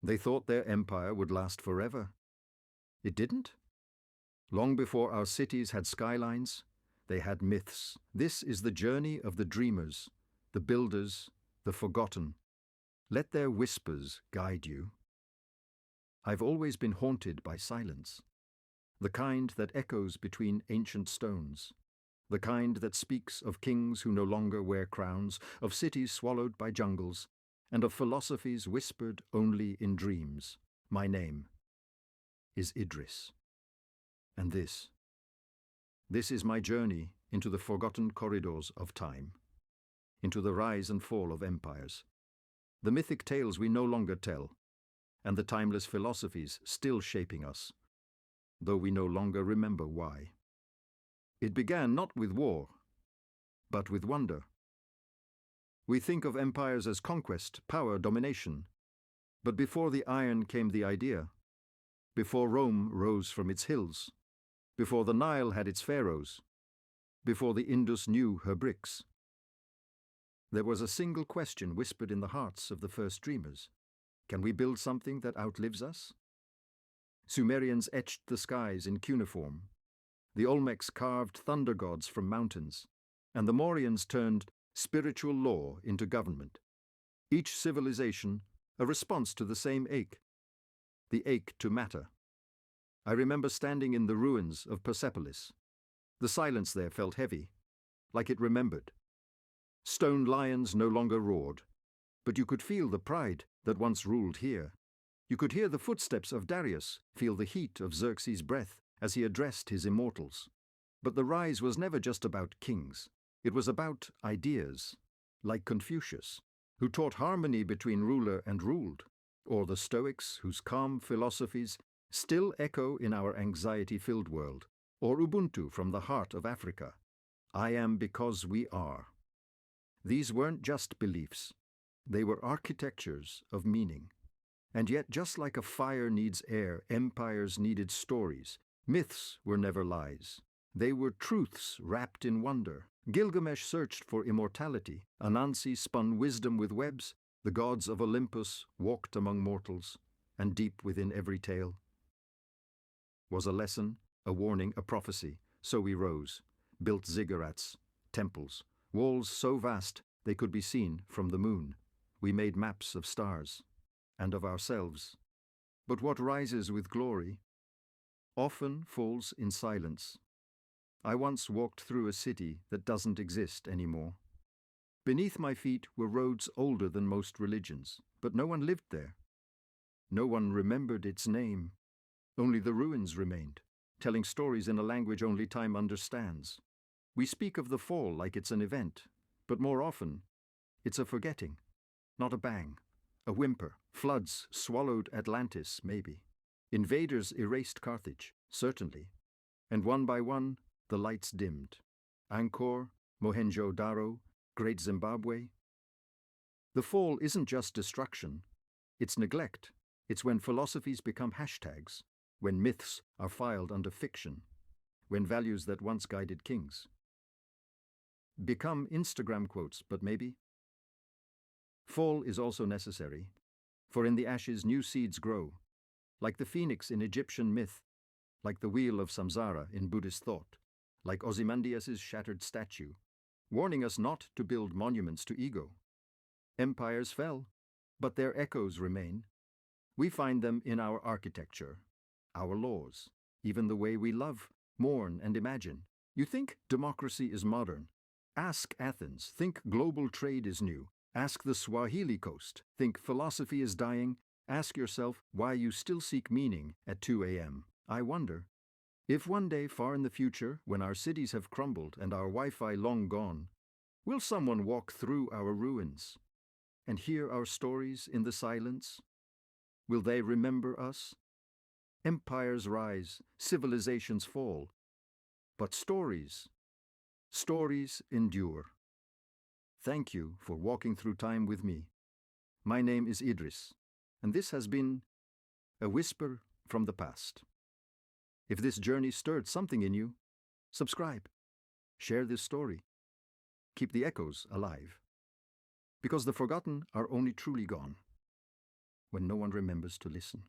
They thought their empire would last forever. It didn't. Long before our cities had skylines, they had myths. This is the journey of the dreamers, the builders, the forgotten. Let their whispers guide you. I've always been haunted by silence, the kind that echoes between ancient stones, the kind that speaks of kings who no longer wear crowns, of cities swallowed by jungles, and of philosophies whispered only in dreams. My name is Idris. And this is my journey into the forgotten corridors of time, into the rise and fall of empires, the mythic tales we no longer tell, and the timeless philosophies still shaping us, though we no longer remember why. It began not with war, but with wonder. We think of empires as conquest, power, domination. But before the iron came the idea, before Rome rose from its hills, before the Nile had its pharaohs, before the Indus knew her bricks, there was a single question whispered in the hearts of the first dreamers. Can we build something that outlives us? Sumerians etched the skies in cuneiform. The Olmecs carved thunder gods from mountains, and the Mauryans turned spiritual law into government. Each civilization a response to the same ache, the ache to matter. I remember standing in the ruins of Persepolis. The silence there felt heavy, like it remembered. Stone lions no longer roared, but you could feel the pride that once ruled here. You could hear the footsteps of Darius, feel the heat of Xerxes' breath as he addressed his immortals. But the rise was never just about kings. It was about ideas, like Confucius, who taught harmony between ruler and ruled, or the Stoics, whose calm philosophies still echo in our anxiety-filled world, or Ubuntu from the heart of Africa. I am because we are. These weren't just beliefs. They were architectures of meaning. And yet, just like a fire needs air, empires needed stories. Myths were never lies. They were truths wrapped in wonder. Gilgamesh searched for immortality. Anansi spun wisdom with webs. The gods of Olympus walked among mortals, and deep within every tale was a lesson, a warning, a prophecy. So we rose, built ziggurats, temples, walls so vast they could be seen from the moon. We made maps of stars and of ourselves. But what rises with glory often falls in silence. I once walked through a city that doesn't exist anymore. Beneath my feet were roads older than most religions, but no one lived there. No one remembered its name. Only the ruins remained, telling stories in a language only time understands. We speak of the fall like it's an event, but more often, it's a forgetting, not a bang, a whimper. Floods swallowed Atlantis, maybe. Invaders erased Carthage, certainly. And one by one, the lights dimmed. Angkor, Mohenjo-Daro, Great Zimbabwe. The fall isn't just destruction, it's neglect. It's when philosophies become hashtags, when myths are filed under fiction, when values that once guided kings become Instagram quotes, but maybe. Fall is also necessary, for in the ashes new seeds grow, like the phoenix in Egyptian myth, like the wheel of samsara in Buddhist thought, like Ozymandias' shattered statue, warning us not to build monuments to ego. Empires fell, but their echoes remain. We find them in our architecture, our laws, even the way we love, mourn, and imagine. You think democracy is modern? Ask Athens. Think global trade is new. Ask the Swahili coast. Think philosophy is dying. Ask yourself why you still seek meaning at 2 a.m. I wonder, if one day far in the future, when our cities have crumbled and our Wi-Fi long gone, will someone walk through our ruins and hear our stories in the silence? Will they remember us? Empires rise, civilizations fall, but stories endure. Thank you for walking through time with me. My name is Idris, and this has been a whisper from the past. If this journey stirred something in you, subscribe, share this story, keep the echoes alive, because the forgotten are only truly gone when no one remembers to listen.